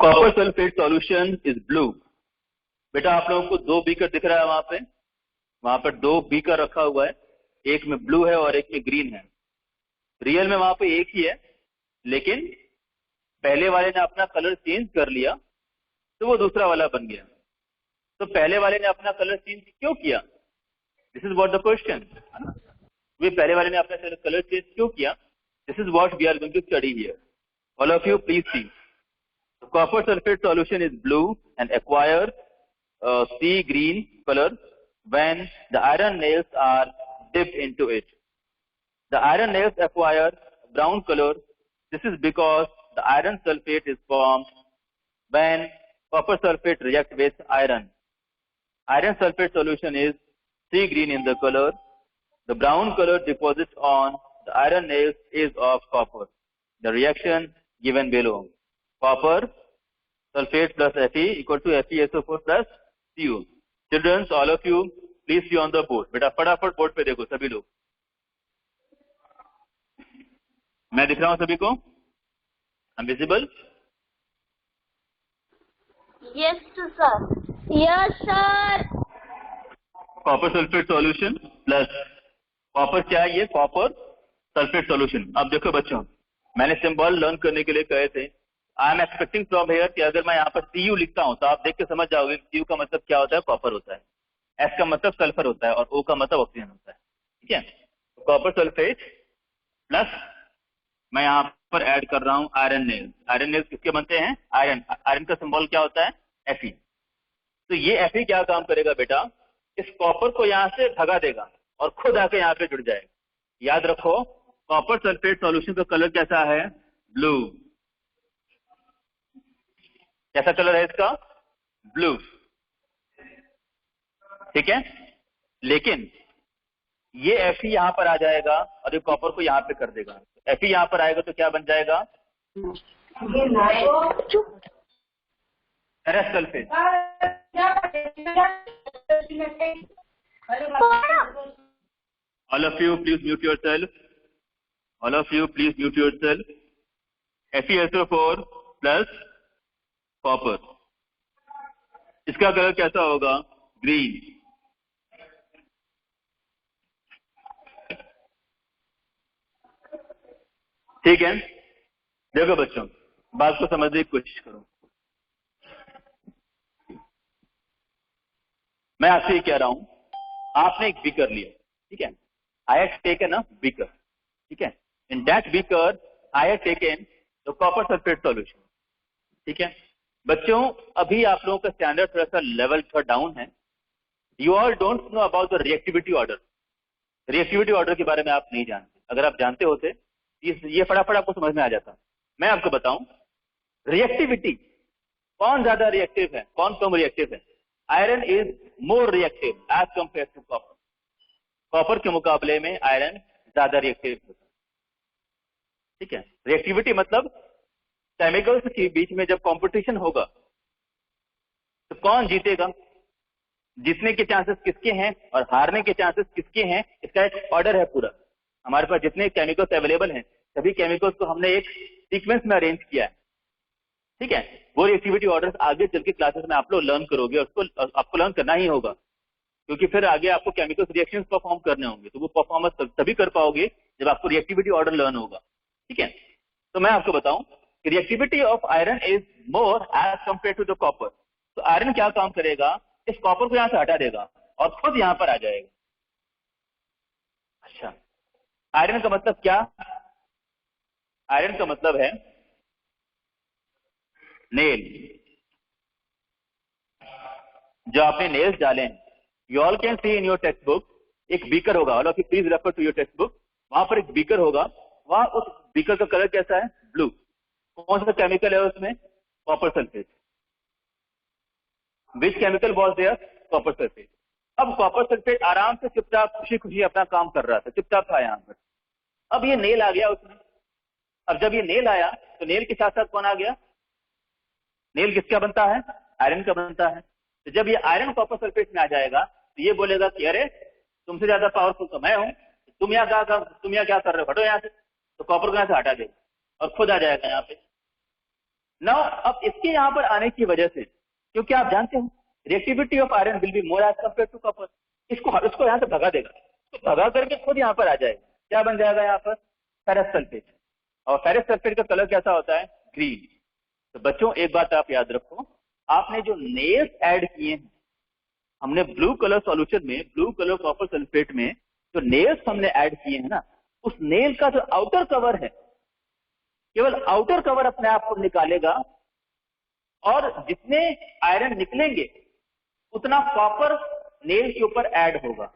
Copper sulphate solution is blue. बेटा आप लोगों को दो बीकर दिख रहा है वहां पर दो बीकर रखा हुआ है, एक में ब्लू है और एक में ग्रीन है। रियल में वहां पे एक ही है, लेकिन पहले वाले ने अपना कलर चेंज कर लिया तो वो दूसरा वाला बन गया। तो पहले वाले ने अपना कलर चेंज क्यों किया? This is what the question. वे पहले वाले ने अपना कलर चेंज क्यों किया? This is what we are going to study here. All of you please see. Copper sulfate solution is blue and acquire sea green color when the iron nails are dipped into it. The iron nails acquire brown color. This is because the iron sulfate is formed when copper sulfate reacts with iron. Iron sulfate solution is sea green in the color. The brown color deposits on the iron nails is of copper. The reaction given below. Copper sulfate plus Fe equal to FeSO4 plus Cu. Children, all of you, please see on the board. बेटा फटाफट board पे देखो सभी लोग। मैं दिख रहा हूँ सभी को? I'm visible? Yes, sir. Yes, sir. Copper sulfate solution plus copper क्या है? ये कॉपर सल्फेट सॉल्यूशन। अब देखो बच्चों, मैंने सिंबल लर्न करने के लिए कहे थे। I am expecting from here कि अगर मैं यहाँ पर Cu लिखता हूँ तो आप देख के समझ जाओगे Cu का मतलब क्या होता है, कॉपर होता है, S का मतलब सल्फर होता है और O का मतलब ऑक्सीजन होता है। ठीक है, कॉपर सल्फेट प्लस मैं यहाँ पर ऐड कर रहा हूँ आयरन नेल्स। आयरन नेल्स किसके बनते हैं? आयरन। आयरन का सिंबल क्या होता है? Fe। तो ये Fe क्या काम करेगा बेटा? इस कॉपर को यहाँ से भगा देगा और खुद आके यहाँ पे जुड़ जाएगा। याद रखो, कॉपर सल्फेट सॉल्यूशन का कलर कैसा है? ब्लू। कैसा कलर है इसका? ब्लू। ठीक है, लेकिन ये Fe यहां पर आ जाएगा और ये कॉपर को यहां पे कर देगा। Fe यहां पर आएगा तो क्या बन जाएगा? Ferrous sulphate. All of you please mute yourself. All of you please mute yourself. FeSO4 plus copper, इसका कलर कैसा होगा? ग्रीन। ठीक है, देखो बच्चों, बात को समझने की कोशिश करो। मैं आपसे ये कह रहा हूं, आपने एक बीकर लिया, ठीक है, I have taken a beaker, ठीक है, in that beaker I have taken the copper sulphate solution. ठीक है बच्चों, अभी आप लोगों का स्टैंडर्ड थोड़ा सा लेवल थोड़ा डाउन है। You all don't know about the reactivity order. Reactivity order के बारे में आप नहीं जानते। अगर आप जानते होते ये फटाफट आपको समझ में आ जाता। मैं आपको बताऊं, रिएक्टिविटी, कौन ज्यादा रिएक्टिव है, कौन कम रिएक्टिव है? Iron is more reactive as compare to copper. Copper के मुकाबले में आयरन ज्यादा रिएक्टिव होता है। ठीक है, रिएक्टिविटी मतलब केमिकल्स के बीच में जब कंपटीशन होगा तो कौन जीतेगा, जीतने के चांसेस किसके हैं और हारने के चांसेस किसके हैं, इसका एक ऑर्डर है पूरा। हमारे पास जितने केमिकल्स अवेलेबल हैं सभी केमिकल्स को हमने एक सीक्वेंस में अरेंज किया है। ठीक है, वो रिएक्टिविटी ऑर्डर्स आगे चल के क्लासेस में आप लोग लर्न करोगे और उसको आपको लर्न करना ही होगा, क्योंकि फिर आगे आपको केमिकल्स रिएक्शंस परफॉर्म करने होंगे। तो वो परफॉर्मेंस तभी कर पाओगे जब आपको रिएक्टिविटी ऑर्डर लर्न होगा। ठीक है, तो मैं आपको बताऊं कि reactivity of iron is more as compare to the copper. तो आयरन क्या काम करेगा, इस कॉपर को यहां से हटा देगा और खुद यहां पर आ जाएगा। अच्छा, आयरन का मतलब क्या? आयरन का मतलब है नेल। जो आपने नेल्स डाले हैं, you all can see in your textbook, एक बीकर होगा। All of you please refer to your textbook. वहां पर एक बीकर होगा, वहां उस बीकर का कलर कैसा है? ब्लू। कौन सा केमिकल है उसमें? Copper sulphate. Which chemical was there? Copper sulphate. अब कॉपर सल्फेट आराम से चुपचाप खुशी खुशी अपना काम कर रहा था, चुपचाप था यहाँ पर। अब ये नेल आ गया उसमें। अब जब ये नेल आया तो नेल के साथ साथ कौन आ गया? नेल किसका बनता है? आयरन का बनता है। तो जब ये आयरन कॉपर सल्फेट में आ जाएगा तो ये बोलेगा कि अरे तुमसे ज्यादा पावरफुल तो मैं हूं, तुम यहाँ क्या कर रहे हो, हटो यहाँ से। तो कॉपर को यहाँ से हटा देगा और खुद आ जाएगा यहाँ पे। नाउ अब इसके यहाँ पर आने की वजह से, क्योंकि आप जानते हो reactivity of iron will be more as compare to copper, इसको यहाँ से भगा देगा, तो भगा करके खुद यहाँ पर आ जाएगा, क्या बन जाएगा यहाँ पर, फेरस सल्फेट। और फेरस सल्फेट का कलर कैसा होता है, ग्रीन। तो बच्चों एक बात आप याद रखो, आपने जो नेल्स ऐड किए हैं, हमने ब्लू कलर सॉल्यूशन में, ब्लू कलर कॉपर सल्फेट में जो नेल्स हमने ऐड किए हैं ना, उस नेल का जो आउटर कवर है, केवल आउटर कवर अपने आप को निकालेगा, और जितने आयरन निकलेंगे उतना कॉपर नेल के ऊपर ऐड होगा।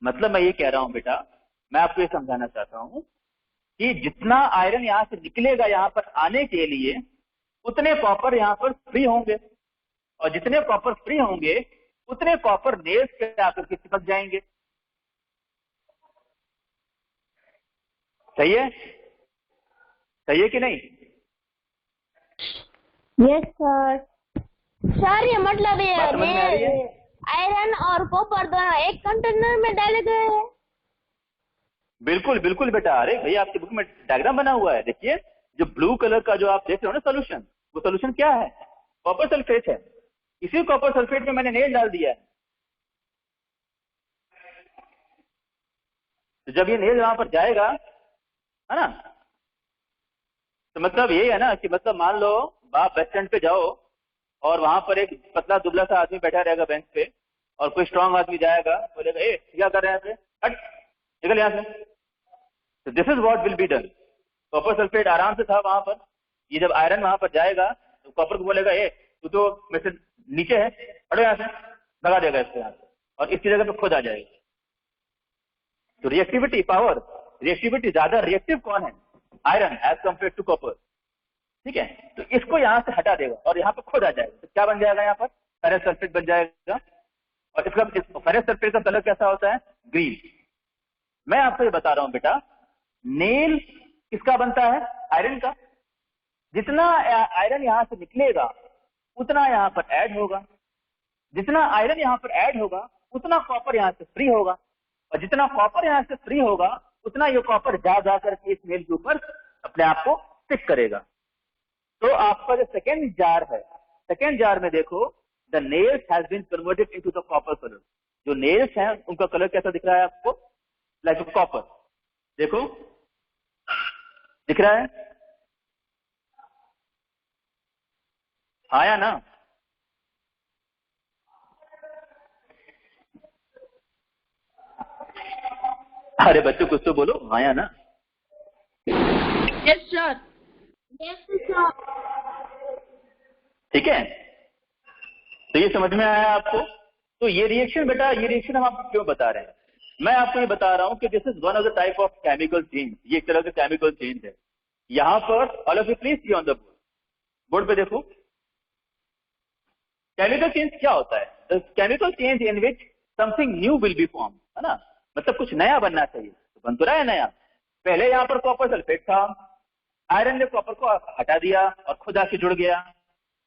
मतलब मैं ये कह रहा हूं बेटा, मैं आपको ये समझाना चाहता हूं कि जितना आयरन यहां से निकलेगा यहां पर आने के लिए, उतने कॉपर यहां पर फ्री होंगे, और जितने कॉपर फ्री होंगे उतने कॉपर नेल्स पे आकर के चिपक जाएंगे। सही है, सही है कि नहीं? Yes sir. सर ये मतलब बात समझ में आ रही है? आयरन और कॉपर दोनों एक कंटेनर में डाले गए हैं। बिल्कुल बिल्कुल बेटा, अरे भैया आपकी बुक में डायग्राम बना हुआ है, देखिए जो ब्लू कलर का जो आप देख रहे हो ना सोल्यूशन, वो सोल्यूशन क्या है, कॉपर सल्फेट है। इसी कॉपर सल्फेट में मैंने नेल डाल दिया है। तो जब ये नेल वहां पर जाएगा, है ना, तो मतलब ये है ना कि मतलब मान लो आप बस स्टैंड पे जाओ और वहां पर एक पतला दुबला सा आदमी बैठा रहेगा बेंच पे, और कोई स्ट्रांग आदमी जाएगा, बोलेगा ए क्या कर रहे हैं, हट निकल यहाँ से। तो this is what will be done. Copper sulphate आराम से था वहां पर, ये जब आयरन वहां पर जाएगा तो कॉपर को बोलेगा ए तू तो मेरे से नीचे है, हटो यहाँ से, भगा देगा इसको यहाँ से, और इसकी जगह पे खुद आ जाएगा। तो रिएक्टिविटी पावर, रिएक्टिविटी ज्यादा रिएक्टिव कौन है, iron as compare to copper. ठीक है, तो इसको यहां से हटा देगा और यहाँ पर खुद आ जाएगा। तो क्या बन जाएगा यहाँ पर, फेरस सल्फेट बन जाएगा। और इसका फेरस सल्फेट का कलर कैसा होता है, ग्रीन। मैं आपको ये बता रहा हूं बेटा, नेल किसका बनता है, आयरन का। जितना आयरन यहां से निकलेगा उतना यहां पर ऐड होगा, जितना आयरन यहां पर ऐड होगा उतना कॉपर यहां से फ्री होगा, और जितना कॉपर यहां से फ्री होगा उतना ये कॉपर जा करके इस नेल के ऊपर अपने आप को स्टिक करेगा। तो आपका जो सेकेंड जार है, सेकेंड जार में देखो, the nails has been converted into the copper colour. जो नेल्स हैं उनका कलर कैसा दिख रहा है आपको, लाइक कॉपर। देखो दिख रहा है, हाँ या ना? अरे बच्चों कुछ तो बोलो, हाँ या ना? Yes sir. Yes sir. ठीक है, तो ये समझ में आया आपको? तो ये रिएक्शन बेटा, ये रिएक्शन हम आपको क्यों बता रहे हैं, मैं आपको ये बता रहा हूं कि this is one of the type of chemical change. ये एक तरह का केमिकल चेंज है। यहां पर all of you please C on the board पे देखो, केमिकल चेंज क्या होता है, the chemical change in which something new will be form, है ना, मतलब कुछ नया बनना चाहिए। तो बन तो रहा है नया। पहले यहां पर कॉपर सल्फेट था, आयरन ने कॉपर को हटा दिया और खुद आके जुड़ गया।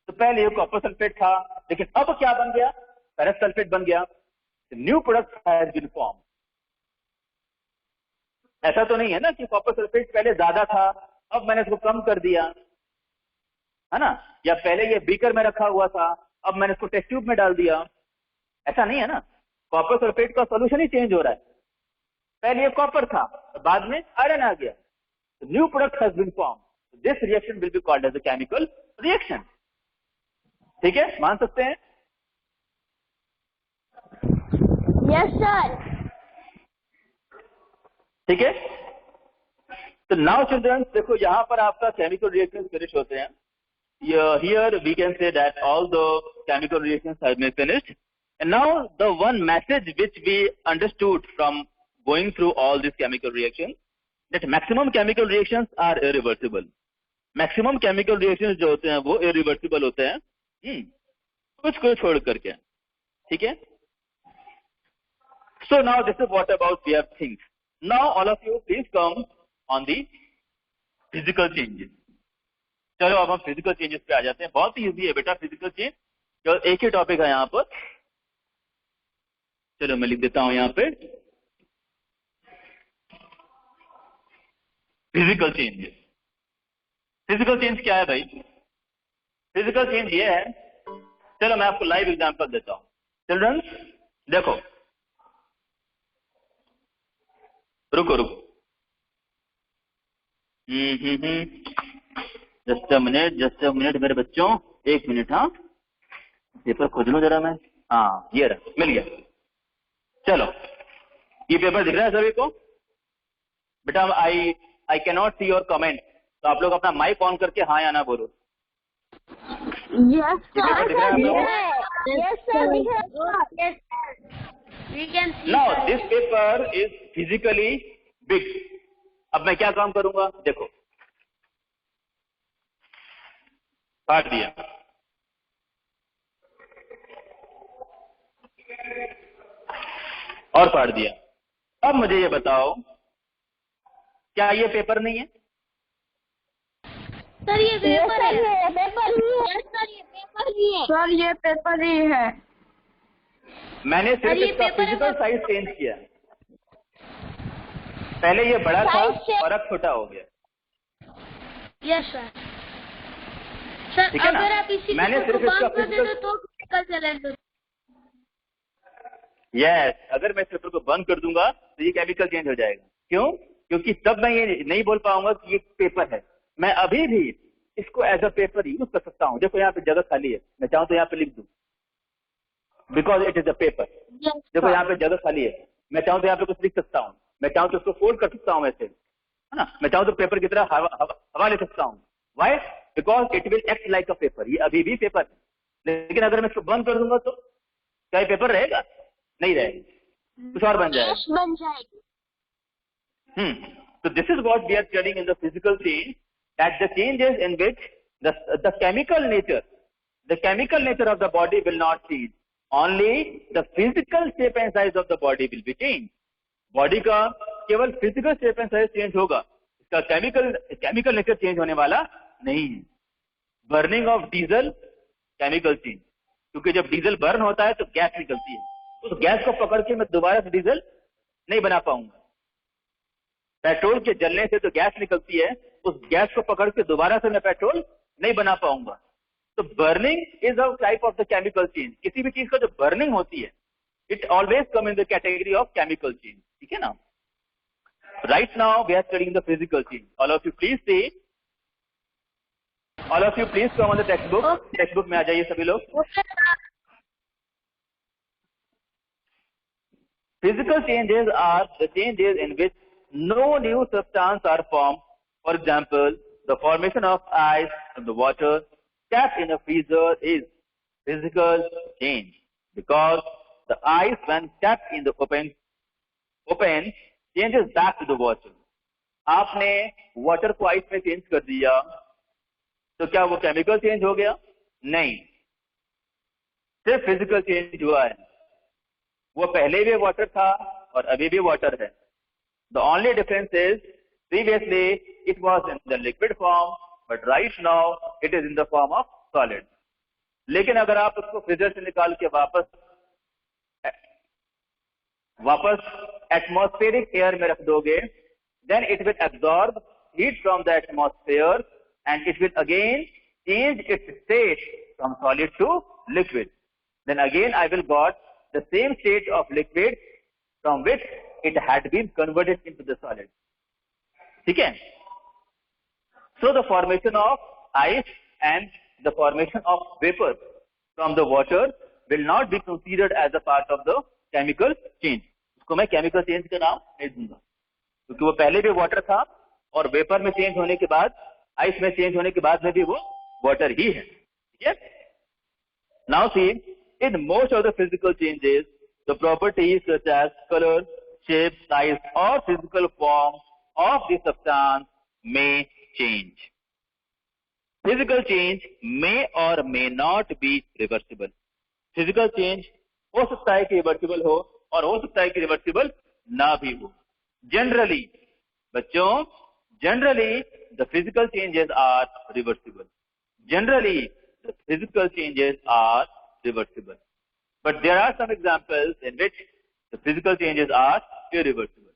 तो पहले ये कॉपर सल्फेट था, लेकिन अब क्या बन गया, फेरस सल्फेट बन गया। New product has been form. ऐसा तो नहीं है ना कि कॉपर सल्फेट पहले ज्यादा था, अब मैंने इसको कम कर दिया, है ना, या पहले ये बीकर में रखा हुआ था, अब मैंने इसको टेस्ट ट्यूब में डाल दिया। ऐसा नहीं है ना, कॉपर सल्फेट का सॉल्यूशन ही चेंज हो रहा है। पहले ये कॉपर था, बाद में आयरन आ गया, new product has been form. This reaction will be called as a chemical reaction. ठीक है, मान सकते हैं? Yes sir. ठीक है, तो नाउ चिल्ड्रन देखो, यहां पर आपका केमिकल रिएक्शन फिनिश होते हैं। Here we can say that all the chemical reactions have been finished, and now the one message which we understood from going through all these chemical reactions, that maximum chemical reactions are irreversible. Maximum chemical reactions जो होते हैं वो irreversible होते हैं, कुछ को छोड़ करके। ठीक है, so now this is what about we have things. Now all of you please come on the physical changes. चलो अब हम फिजिकल चेंजेस पे आ जाते हैं। बहुत ही इजी है बेटा फिजिकल चेंज, जो एक ही टॉपिक है यहाँ पर। चलो मैं लिख देता हूं यहाँ पे, फिजिकल चेंजेस। फिजिकल चेंज क्या है भाई, फिजिकल चेंज ये है, चलो मैं आपको लाइव एग्जांपल देता हूं। चिल्ड्रन देखो, रुको रुको, जस्ट अ मिनट मेरे बच्चों, 1 मिनट। हाँ, पेपर खोज लो जरा मैं। हाँ, ये रहा, मिल गया। चलो, ये पेपर दिख रहा है सभी को? बेटा I can not see your comment, तो आप लोग अपना माइक ऑन करके हाँ या ना बोलो। Yes, ये पेपर दिख रहा है आप लोगों को? Yes, sir. Yes, we can see. Now this paper is physically big. अब मैं क्या काम करूंगा, देखो, काट दिया, और फाड़ दिया। अब मुझे ये बताओ, क्या ये पेपर नहीं है? सर ये पेपर है। पेपर ही है। सर ये पेपर ही है। सर ये पेपर ही है। मैंने सिर्फ ये इसका पेपर है, फिजिकल साइज चेंज किया। पहले ये बड़ा था और अब छोटा हो गया। Yes sir. सर ठीक है ना? अगर आप इसी मैंने पेपर सिर्फ को इसका बंद कर physical- देते तो फिजिकल चैलेंज। यस, अगर मैं इस पेपर को बंद कर दूंगा तो ये केमिकल चेंज हो जाएगा। क्यों? क्योंकि तब मैं ये नहीं बोल पाऊंगा कि ये पेपर है। मैं अभी भी इसको एज अ पेपर यूज कर सकता हूं। देखो यहाँ पे जगह खाली है, मैं चाहूं तो यहाँ पे लिख दूं, because it is a paper. देखो यहाँ पे जगह खाली है, मैं चाहूं तो यहाँ पे कुछ लिख सकता हूँ, मैं चाहूं तो उसको फोल्ड कर सकता हूँ ऐसे, है ना? मैं चाहूं तो पेपर की तरह हवा ले सकता हूँ। Why? Because it will act like a paper. ये अभी भी पेपर है, लेकिन अगर मैं इसको बंद कर दूंगा तो क्या ये पेपर रहेगा? नहीं रहेगा, कुछ और बन जाएगा। बन जाएगी। So this is what we are studying in the physical change, that the changes in which the chemical nature of the body will not change. Only the physical shape and size of the body will be changed. Body का केवल physical shape and size change होगा, इसका chemical nature change होने वाला नहीं है। Burning of diesel, chemical change, क्योंकि जब डीजल बर्न होता है तो गैस निकलती है, उस गैस को पकड़ के मैं दोबारा से डीजल नहीं बना पाऊंगा। पेट्रोल के जलने से तो गैस निकलती है, उस गैस को पकड़ के दोबारा से मैं पेट्रोल नहीं बना पाऊंगा। तो burning is a type of the chemical change. किसी भी चीज का जो बर्निंग होती है, it always come in the category of chemical change. ठीक है ना? Right now we are studying the physical change. All of you please say, all of you please come on the text book. Text book में आ जाइए सभी लोग। Physical changes are the changes in which no new substance are formed. For example, the formation of ice from the water kept in a freezer is physical change, because the ice, when kept in the open changes back to the water. आपने water को ice में change कर दिया तो क्या वो chemical change हो गया? नहीं, सिर्फ फिजिकल चेंज हुआ है। वो पहले भी वाटर था और अभी भी वाटर है। The only difference is previously it was in the liquid form, but right now it is in the form of solid. लेकिन अगर आप उसको फ्रीजर से निकाल के वापस एटमॉस्फेरिक एयर में रख दोगे, then it will absorb heat from the atmosphere and it will again change its state from solid to liquid. Then again I will got the same state of liquid from which it had been converted into the solid. ठीक है? So the formation of ice and the formation of vapor from the water will not be considered as a part of the chemical change. उसको मैं chemical change का नाम नहीं दूंगा, क्योंकि वो पहले भी water था और वेपर में चेंज होने के बाद, आइस में चेंज होने के बाद में भी वो वाटर ही है। ठीक है? Now see, in most of the physical changes, the properties such as color, shape, size, or physical form of the substance may change. Physical change may or may not be reversible. Physical change हो सकता है कि reversible हो और हो सकता है कि रिवर्सिबल ना भी हो। Generally, बच्चों, generally the physical changes are reversible. Generally, the physical changes are reversible. But there are some examples in which the physical changes are irreversible.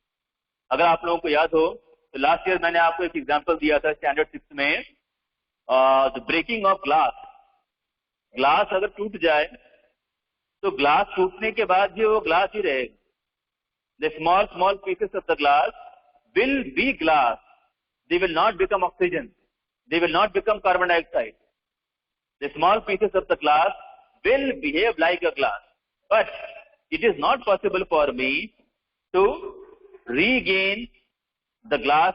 अगर आप लोगों को याद हो तो लास्ट ईयर मैंने आपको एक एग्जांपल दिया था स्टैंडर्ड 6 में, the breaking of glass. Glass अगर टूट जाए तो ग्लास टूटने के बाद भी वो ग्लास ही रहेगा. The small pieces of the glass will be glass. They will not become oxygen. They will not become carbon dioxide. The small pieces of the glass will behave like a glass. But it is not possible for me to regain the glass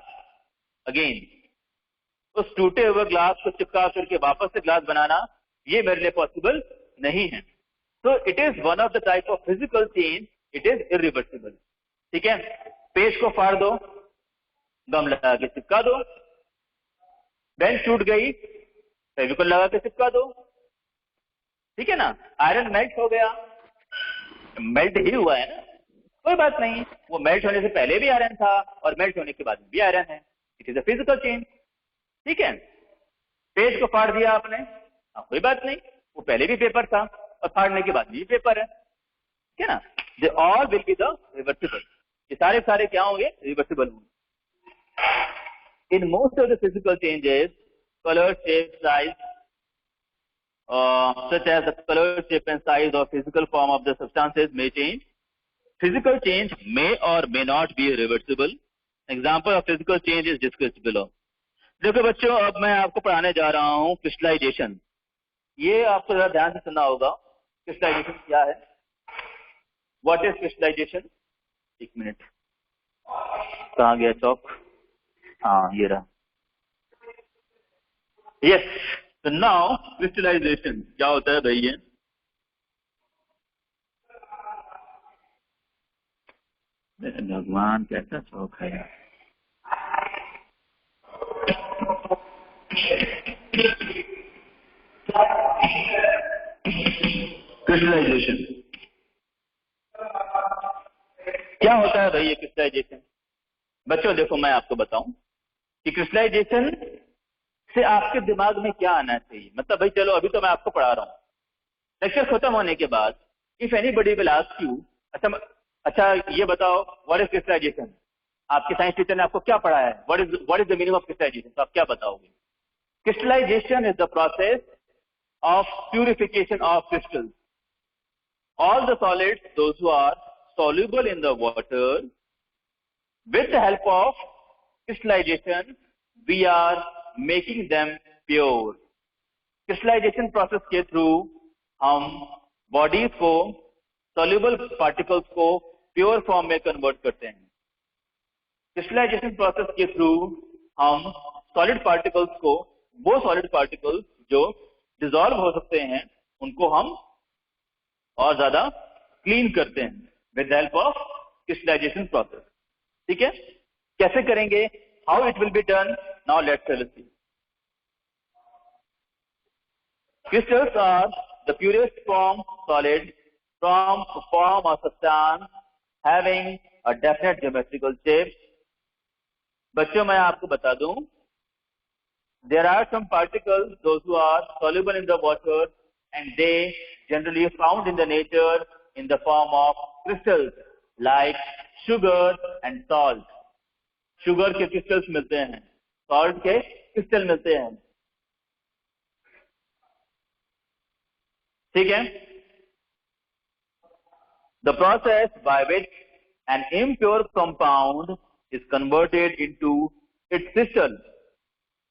again. उस टूटे हुए glass को चिपका करके वापस से glass बनाना ये मेरे लिए पॉसिबल नहीं है. So it is one of the type of physical change. It is irreversible. ठीक है. पेज को फाड़ दो, गम लगा के चिपका दो. बेंच टूट गई, फेविकोल लगा के चिपका दो. ठीक है ना. आयरन मेल्ट हो गया, मेल्ट ही हुआ है ना, कोई बात नहीं. वो मेल्ट होने से पहले भी आयरन था और मेल्ट होने के बाद भी आयरन है. It is a physical change. ठीक है. पेज को फाड़ दिया आपने, कोई बात नहीं, वो पहले भी पेपर था और फाड़ने के बाद भी पेपर है. ठीक है ना. They all will be the reversible. ये सारे क्या होंगे? रिवर्सिबल होंगे. In most of the physical changes color, shape, size, such as the color, shape and size or physical form of the substances may change. Physical change may or may not be reversible. Example of physical change is discussed below. देखो बच्चों, अब मैं आपको पढ़ाने जा रहा हूँ crystallisation. ये आपको जरा ध्यान से सुनना होगा. क्रिस्टलाइजेशन क्या है? What is crystallisation? एक मिनट, कहाँ गया चौक? हाँ, ये रहा. यस. तो नाउ क्रिस्टलाइजेशन क्या होता है भाई? ये भगवान कैसा चौक है यार. क्रिस्टलाइजेशन क्या होता है भाई? ये क्रिस्टलाइजेशन बच्चों देखो, मैं आपको बताऊं कि क्रिस्टलाइजेशन से आपके दिमाग में क्या आना चाहिए. मतलब भाई चलो, अभी तो मैं आपको पढ़ा रहा हूं. लेक्चर खत्म होने के बाद if anybody will ask you, अच्छा ये बताओ व्हाट इज क्रिस्टलाइजेशन. आपके साइंस टीचर ने आपको क्या पढ़ाया है? What is the meaning of crystallisation? तो आप क्या बताओगे? Crystallisation is the process of purification of crystals. All the solids, those who are soluble in the water, with the help of crystallization, we are making them pure. Crystallization process के through हम bodies को, soluble particles को pure form में convert करते हैं. Crystallisation process के through हम solid particles को, वो सॉलिड पार्टिकल्स जो डिसॉल्व हो सकते हैं, उनको हम और ज्यादा क्लीन करते हैं with the help of crystallisation process. ठीक है. कैसे करेंगे? How it will be done? Now let's see. Crystals are the purest form solid from form of substance having a definite geometrical shape. बच्चों मैं आपको बता दूं, there are some particles those who are soluble in the water and they generally found in the nature in the form of crystals like sugar and salt. sugar के crystals मिलते हैं, salt के crystal मिलते हैं. ठीक है. The process by which an impure compound is converted into its crystal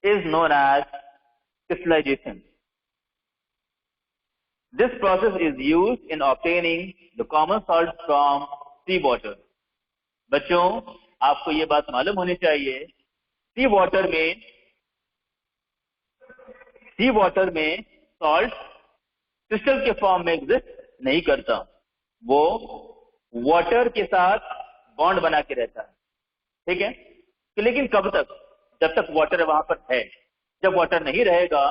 is known as crystallization. This process is used in obtaining the common salt from seawater. बच्चों आपको ये बात मालूम होनी चाहिए, सी वाटर में सॉल्ट क्रिस्टल के फॉर्म में एग्जिस्ट नहीं करता. वो वाटर के साथ बॉन्ड बना के रहता है. ठीक है. लेकिन कब तक? जब तक वाटर वहां पर है. जब वाटर नहीं रहेगा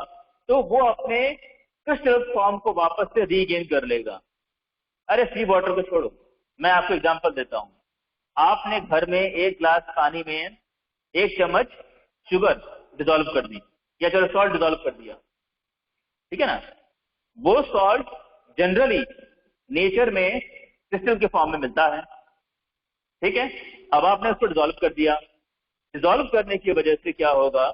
तो वो अपने क्रिस्टल फॉर्म को वापस से रीगेन कर लेगा. अरे सी वाटर को छोड़ो, मैं आपको एग्जांपल देता हूं. आपने घर में एक ग्लास पानी में 1 चम्मच शुगर डिसॉल्व कर दी, या चलो सॉल्ट डिसॉल्व कर दिया. ठीक है ना. वो सॉल्ट जनरली नेचर में क्रिस्टल के फॉर्म में मिलता है. ठीक है. अब आपने उसको डिसॉल्व कर दिया. डिसॉल्व करने की वजह से क्या होगा?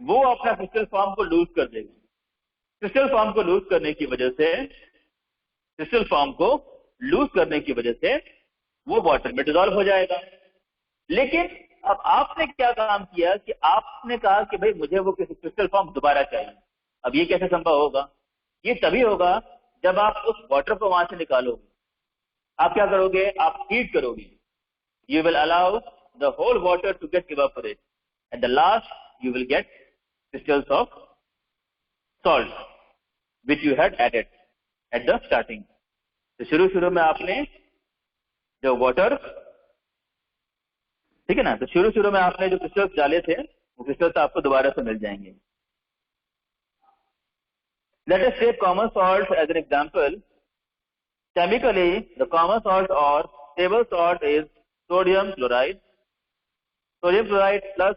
वो अपना क्रिस्टल फॉर्म को लूज कर देगा. क्रिस्टल फॉर्म को लूज करने की वजह से, क्रिस्टल फॉर्म को लूज करने की वजह से वो वाटर में डिजॉल्व हो जाएगा। लेकिन अब आपने क्या काम किया कि आपने कहा कि भाई मुझे वो क्रिस्टल फॉर्म दोबारा चाहिए। अब ये कैसे संभव होगा? ये तभी होगा जब आप उस वाटर को वहां से निकालोगे। आप क्या करोगे? आप हीट करोगे। You will allow the whole water to get evaporate. At the last, you will get crystals of salt, which you had added at the starting. तो शुरू में आपने जो वाटर, ठीक है ना, तो शुरू में आपने जो क्रिस्टल्स डाले थे वो क्रिस्टल्स आपको दोबारा से मिल जाएंगे। Let us take common salt as an example. Chemically, the common salt or table salt is sodium chloride. Sodium chloride plus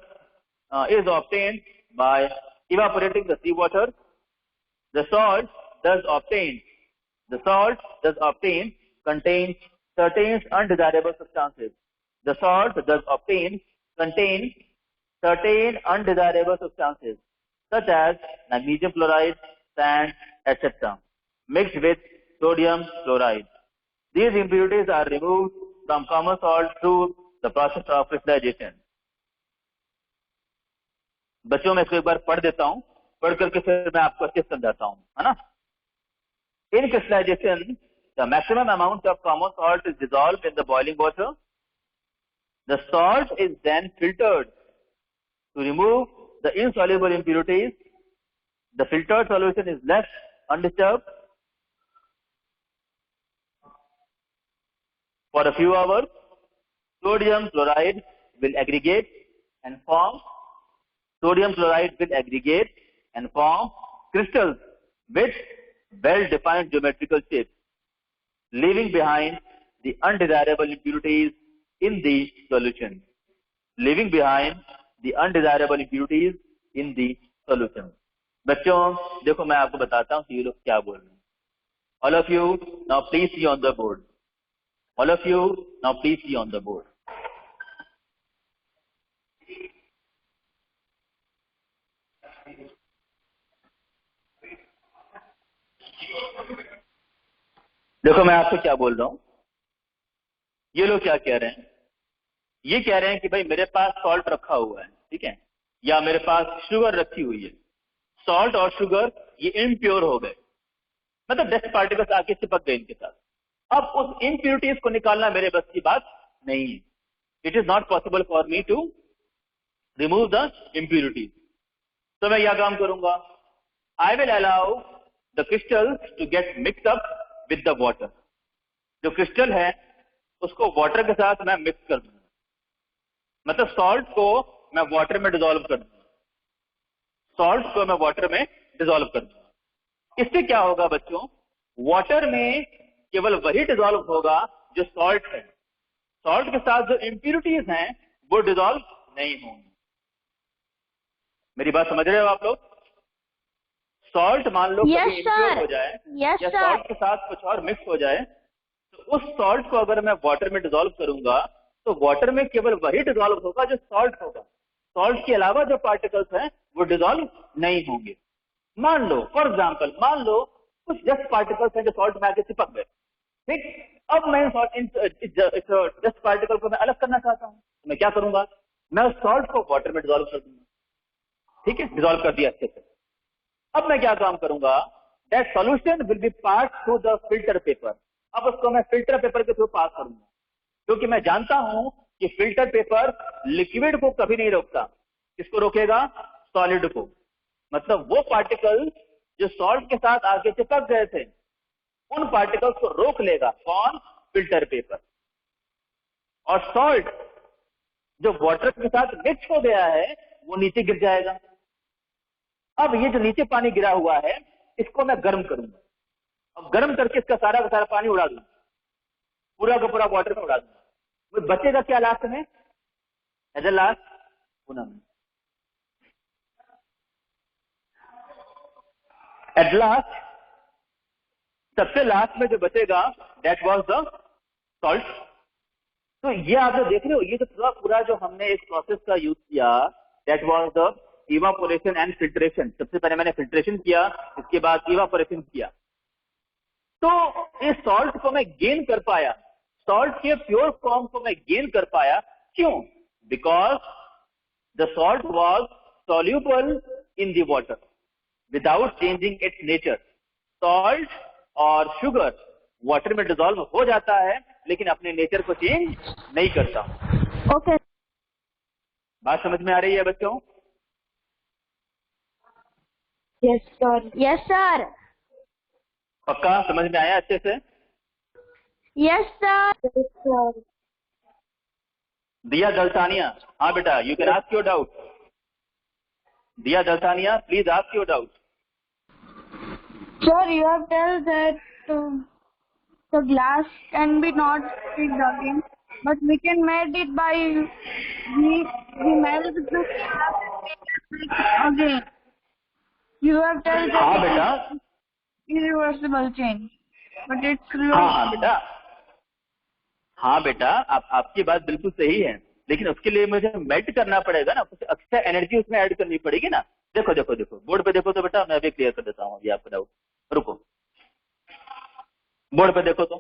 is obtained by evaporating the seawater. The salt thus obtained contains certain undesirable substances. The salt thus obtained contains certain undesirable substances such as magnesium chloride, sand, etc. mixed with sodium chloride. These impurities are removed from common salt through the process of crystallization. बच्चों मैं इसको एक बार पढ़ देता हूं, पढ़ करके फिर मैं आपको अच्छे से समझाता हूं, है ना। In crystallization, the maximum amount of common salt is dissolved in the boiling water. The salt is then filtered to remove the insoluble impurities. The filtered solution is left undisturbed for a few hours. Sodium chloride will aggregate and form crystals with well-defined geometrical shapes, leaving behind the undesirable impurities in the solution. बच्चों देखो मैं आपको बताता हूँ कि ये लोग क्या बोल रहे हैं। All of you now please see on the board. देखो मैं आपसे क्या बोल रहा हूं। ये लोग क्या कह रहे हैं? ये कह रहे हैं कि भाई मेरे पास सॉल्ट रखा हुआ है, ठीक है, या मेरे पास शुगर रखी हुई है। सॉल्ट और शुगर ये इम्प्योर हो गए, मतलब डस्ट पार्टिकल्स आके चिपक गए इनके साथ। अब उस इम्प्योरिटीज को निकालना मेरे बस की बात नहीं है। It is not possible for me to remove the impurities. तो मैं यह काम करूंगा, I will allow the crystals to get mix up with the water. जो क्रिस्टल है उसको वाटर के साथ मैं मिक्स कर दूंगा, मतलब सॉल्ट को मैं वाटर में डिसॉल्व कर दूंगा। इससे क्या होगा बच्चों? वाटर में केवल वही डिसॉल्व होगा जो सॉल्ट है। सॉल्ट के साथ जो इम्प्यूरिटीज हैं वो डिसॉल्व नहीं होंगी। मेरी बात समझ रहे हो आप लोग? सॉल्ट मान लो कभी इम्प्योर हो जाए या सॉल्ट के साथ कुछ और मिक्स हो जाए, तो उस सॉल्ट को अगर मैं वाटर में डिसॉल्व करूंगा तो वाटर में केवल वही डिसॉल्व होगा जो सॉल्ट होगा। सॉल्ट के अलावा जो पार्टिकल्स हैं वो डिसॉल्व नहीं होंगे। मान लो फॉर एग्जांपल, मान लो कुछ डस्ट पार्टिकल्स हैं जो सॉल्ट में आके चिपक गए, ठीक। अब मैं डस्ट पार्टिकल को मैं अलग करना चाहता हूं, तो मैं क्या करूंगा? मैं उस सॉल्ट को वाटर में डिसॉल्व कर दूंगा, ठीक है, डिसॉल्व कर दिया अच्छे से। अब मैं क्या काम करूंगा? That solution will be pass through the filter paper. अब उसको मैं फिल्टर पेपर के थ्रू पास करूंगा, क्योंकि मैं जानता हूं कि फिल्टर पेपर लिक्विड को कभी नहीं रोकता। किसको रोकेगा? सॉलिड को। मतलब वो पार्टिकल जो सॉल्ट के साथ आके चिपक गए थे उन पार्टिकल्स को रोक लेगा। कौन? Filter paper. और सॉल्ट जो वाटर के साथ मिक्स हो गया है वो नीचे गिर जाएगा। अब ये जो नीचे पानी गिरा हुआ है इसको मैं गर्म करूंगा। अब गर्म करके इसका सारा का सारा पानी उड़ा दूंगा, पूरा का पूरा वाटर में उड़ा दूंगा। वो बचेगा क्या लास्ट में? एज ए लास्ट पुनः एट लास्ट, सबसे लास्ट में जो बचेगा दैट वाज द सॉल्ट। तो ये आप जो देख रहे हो, ये जो पूरा जो हमने इस प्रोसेस का यूज किया that was the evaporation and filtration. सबसे पहले मैंने फिल्ट्रेशन किया, इसके उसके बाद इवापोरेशन किया, तो इस सॉल्ट को मैं गेन कर पाया, सॉल्ट के प्योर फॉर्म को मैं गेन कर पाया। क्यों? Because the salt was soluble in the water without changing it's nature. Salt और शुगर वाटर में डिसॉल्व हो जाता है लेकिन अपने नेचर को चेंज नहीं करता। ओके। बात समझ में आ रही है बच्चों? Yes sir. Yes sir. पक्का समझ में आया अच्छे से? Yes sir. Yes sir. Diya Dalsania, हाँ बेटा, you can ask your doubt. Diya Dalsania, please ask your doubt. Sir, you have told that the glass can be not fixed again, but we can melt it by we melt the glass again. You have told हाँ that बेटा, irreversible change, but it's हाँ reversible. बेटा, हाँ बेटा, आपकी बात बिल्कुल सही है, लेकिन उसके लिए मुझे मेल्ट करना पड़ेगा ना, कुछ एक्स्ट्रा एनर्जी उसमें ऐड करनी पड़ेगी ना। देखो देखो देखो, बोर्ड पे देखो तो बेटा, मैं अभी क्लियर कर देता हूँ अभी आपका डाउट। रुको, बोर्ड पे देखो तो,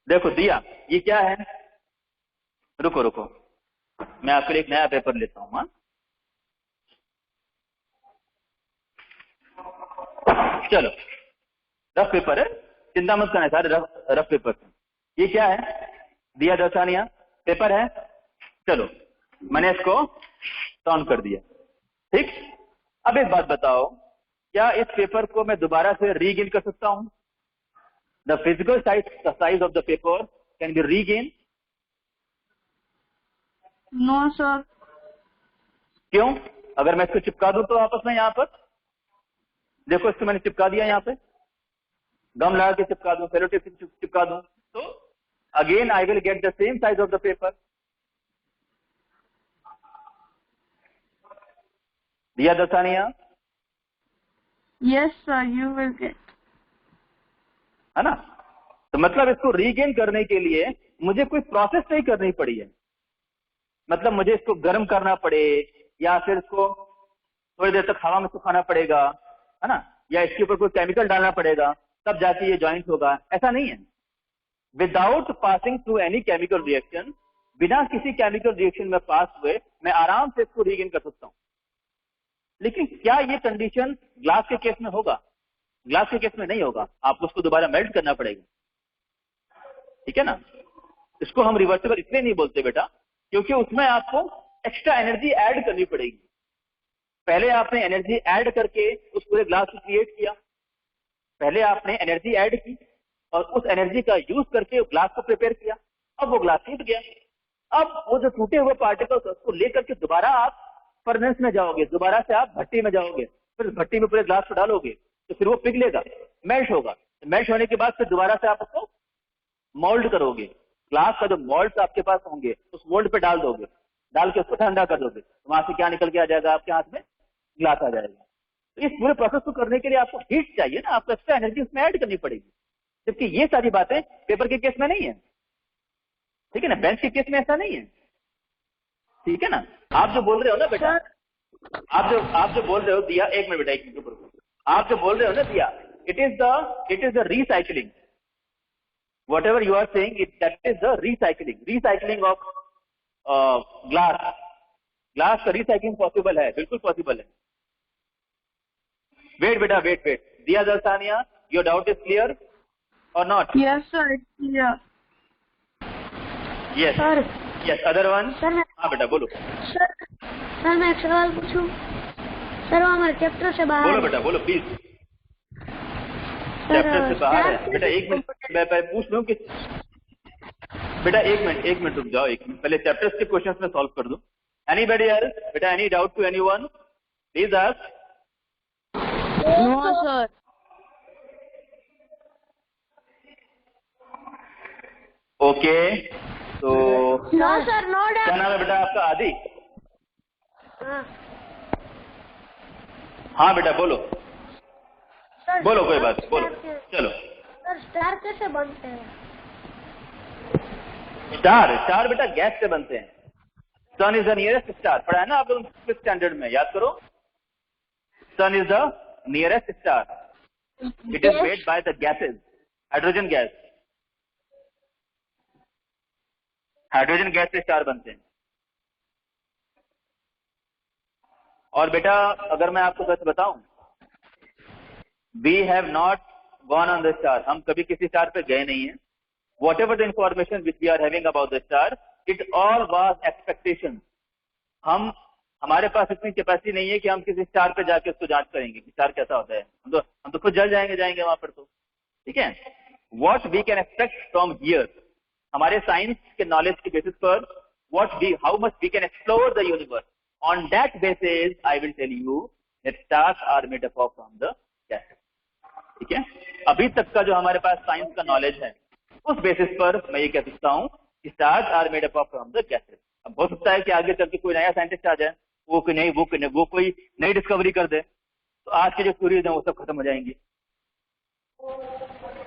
देखो दिया, ये क्या है? रुको रुको, मैं आपके लिए एक नया पेपर लेता हूँ। हाँ चलो, रफ पेपर है, चिंता मत करना, सारे रफ पेपर है। ये क्या है? दिया दर्शानिया पेपर है। चलो, मैंने इसको टर्न कर दिया, ठीक। अब एक बात बताओ, क्या इस पेपर को मैं दोबारा से रीगेन कर सकता हूं? The physical size of the paper can be regain? No, sir. क्यों? अगर मैं इसको चिपका दूं तो आपस में यहां पर देखो, इसको मैंने चिपका दिया, यहां पे गम लगा के चिपका दूं, सेलो टेप से चिपका दूं, तो again I will get the same size of the paper. दिया दसानिया? Yes, sir. You will get. है ना? तो मतलब इसको रीगेन करने के लिए मुझे कोई प्रोसेस नहीं करनी पड़ी है। मतलब मुझे इसको गर्म करना पड़े या फिर इसको थोड़ी देर तक हवा में सुखाना पड़ेगा, है ना, या इसके ऊपर कोई केमिकल डालना पड़ेगा, तब जाके ये जॉइंट होगा, ऐसा नहीं है। Without passing through any chemical reaction, बिना किसी केमिकल रिएक्शन में पास हुए मैं आराम से इसको रीगेन कर सकता हूं। लेकिन क्या ये कंडीशन ग्लास के केस में होगा? ग्लास के केस में नहीं होगा, आपको उसको दोबारा मेल्ट करना पड़ेगा, ठीक है ना। इसको हम रिवर्सिबल इसलिए नहीं बोलते बेटा, क्योंकि उसमें आपको एक्स्ट्रा एनर्जी ऐड करनी पड़ेगी। पहले आपने एनर्जी ऐड करके उस पूरे ग्लास को क्रिएट किया, पहले आपने एनर्जी ऐड की और उस एनर्जी का यूज करके ग्लास को प्रिपेयर किया, अब वो ग्लास टूट गया। अब वो जो टूटे हुए पार्टिकल्स उसको लेकर के दोबारा आप फर्नेस में जाओगे, दोबारा से आप भट्टी में जाओगे, फिर भट्टी में पूरे ग्लास को डालोगे तो फिर वो पिघलेगा, मेल्ट होगा। मेल्ट होने के बाद फिर दोबारा से आप उसको मोल्ड करोगे, ग्लास का जो मोल्ड आपके पास होंगे उस मोल्ड पे डाल दोगे, डाल के उसको ठंडा कर दोगे, तो वहां से क्या निकल के आ जाएगा? आपके हाथ में ग्लास आ जाएगा। तो इस पूरे प्रोसेस को करने के लिए आपको हीट चाहिए ना, आपको एक्स्ट्रा एनर्जी उसमें ऐड करनी पड़ेगी, जबकि ये सारी बातें पेपर के केस में नहीं है, ठीक है ना, बेंच के केस में ऐसा नहीं है, ठीक है ना। आप जो बोल रहे हो ना बेटा, आप जो बोल रहे हो दिया, एक मिनट बेटा, एक मिनट रुको, आप जो बोल रहे हो ना दिया, it is the recycling, whatever you are saying, that is the recycling of glass का recycling possible है, बिल्कुल possible है। वेट बेटा, वेट, दिया दर्शानिया, your doubt is clear or not? Yes, sir. It's clear. Yes. Sir. Yes, other one? Sir हाँ बेटा बोलो। Sir मैं एक सवाल पूछूं? सर वो हमारे चैप्टर से बाहर बोलो है। बेटा, बोलो प्लीज। सर, चैप्टर से बाहर है स्टार बेटा, एक मिनट मैं पूछ लूं कि बेटा, एक मिनट रुक जाओ, एक मिनट पहले चैप्टर्स के क्वेश्चंस में सॉल्व कर दूं। एनीबॉडी एल्स बेटा? Any doubt to anyone? Please ask. No sir. Okay, तो नो सर, नो क्या डाउट। नाम है बेटा आपका? आदि? हाँ हाँ बेटा बोलो, सर, बोलो, कोई बात नहीं, बोलो, चलो। सर स्टार कैसे बनते हैं? स्टार बेटा गैस से बनते हैं। सन इज द नियरेस्ट स्टार, पढ़ा है ना आप लोग फिफ्थ स्टैंडर्ड में, याद करो। Sun is the nearest star. It is made by the gases. Hydrogen gas, hydrogen gas से स्टार बनते हैं। और बेटा अगर मैं आपको सच बताऊं, we have not gone on the star, हम कभी किसी स्टार पे गए नहीं है। Whatever the information which we are having about the star, it all was expectation. हमारे पास इतनी कैपेसिटी नहीं है कि हम किसी स्टार पे जाके उसको जांच करेंगे कि स्टार कैसा होता है। हम तो खुद जल जाएंगे वहां पर, तो ठीक है। What we can expect from here, हमारे साइंस के नॉलेज के बेसिस पर, how much we can explore the universe, on that basis I will tell you that stars are made up from the gases. ठीक है, अभी तक का जो हमारे पास साइंस का नॉलेज है उस बेसिस पर मैं ये कह सकता हूँ कि stars are made up from the gases. अब हो सकता है कि आगे चल के कोई नया साइंटिस्ट आ जाए, वो कोई नई डिस्कवरी कर दे, तो आज की जो थ्योरीज है वो सब खत्म हो जाएंगी।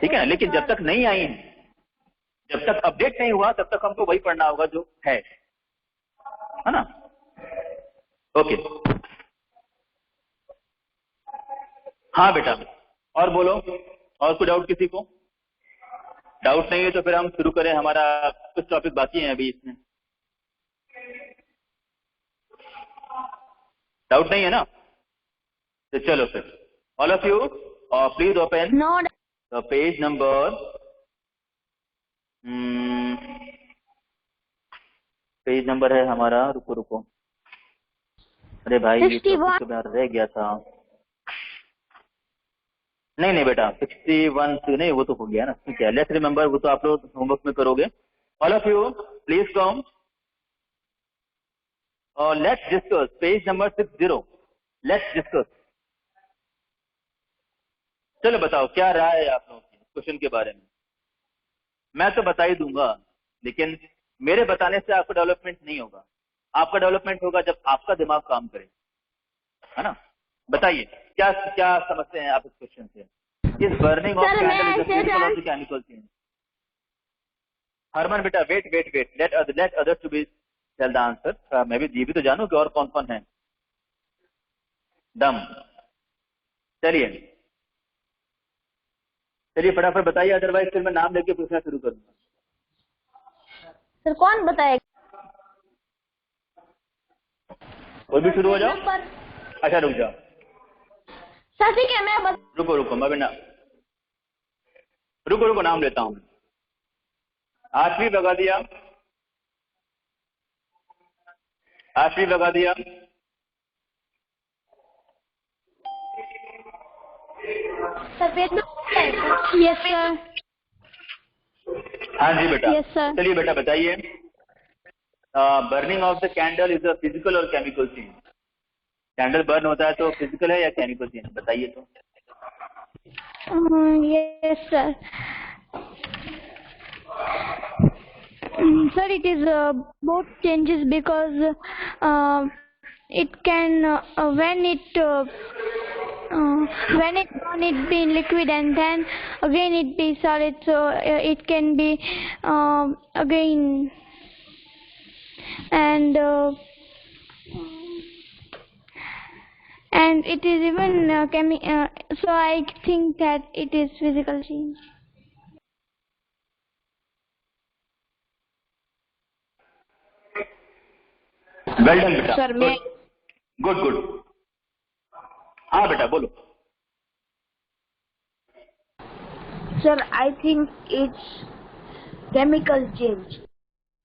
ठीक है, लेकिन जब तक नहीं आई है, जब तक अपडेट नहीं हुआ, तब तक हमको वही पढ़ना होगा जो है ना। ओके, हाँ बेटा, और बोलो, और कोई डाउट किसी को? डाउट नहीं है तो फिर हम शुरू करें, हमारा कुछ टॉपिक बाकी है अभी इसमें। डाउट नहीं है ना, तो चलो फिर all of you please open the page number, page number है हमारा, रुको, अरे भाई ये तो रह गया था। नहीं बेटा 61 नहीं, वो तो हो गया ना, ठीक है। लेट्स रिमेंबर, वो तो आप लोग होमवर्क में करोगे। All of you please come और let's discuss page number 60। Let's discuss. चलो बताओ क्या राय है आप लोगों की क्वेश्चन के बारे में। मैं तो बता ही दूंगा, लेकिन मेरे बताने से आपका डेवलपमेंट नहीं होगा। आपका डेवलपमेंट होगा जब आपका दिमाग काम करे, है ना। बताइए क्या क्या समझते हैं आप इस क्वेश्चन से। इस burning of candle is physical और केमिकल चेंज। हरमन बेटा wait, let others to be tell the answer. मैं भी ये भी तो जानूं कि और कौन कौन है। दम, चलिए फटाफट बताइए, अदरवाइज फिर मैं नाम लेके पूछना शुरू करूंगा। सर कौन बताएगा? कोई भी शुरू हो जाओ। अच्छा रुक जाओ सर, ठीक है मैं रुको मैं भी रुको नाम लेता हूँ। आठवीं लगा दिया, सर पेज में। Yes sir. हाँ जी बेटा। Yes sir. चलिए बेटा बताइए, burning of the candle is a physical और केमिकल चेंज। कैंडल बर्न होता है तो फिजिकल है या केमिकल चेंज, बताइए तो। Yes sir. Sir, it is both changes because it can when it burn it be in liquid and then again it be solid, so it can be again and it is even so I think that it is physical change. Well done बेटा। Sir मैं good. हाँ बेटा बोलो। Sir, I think it's chemical change.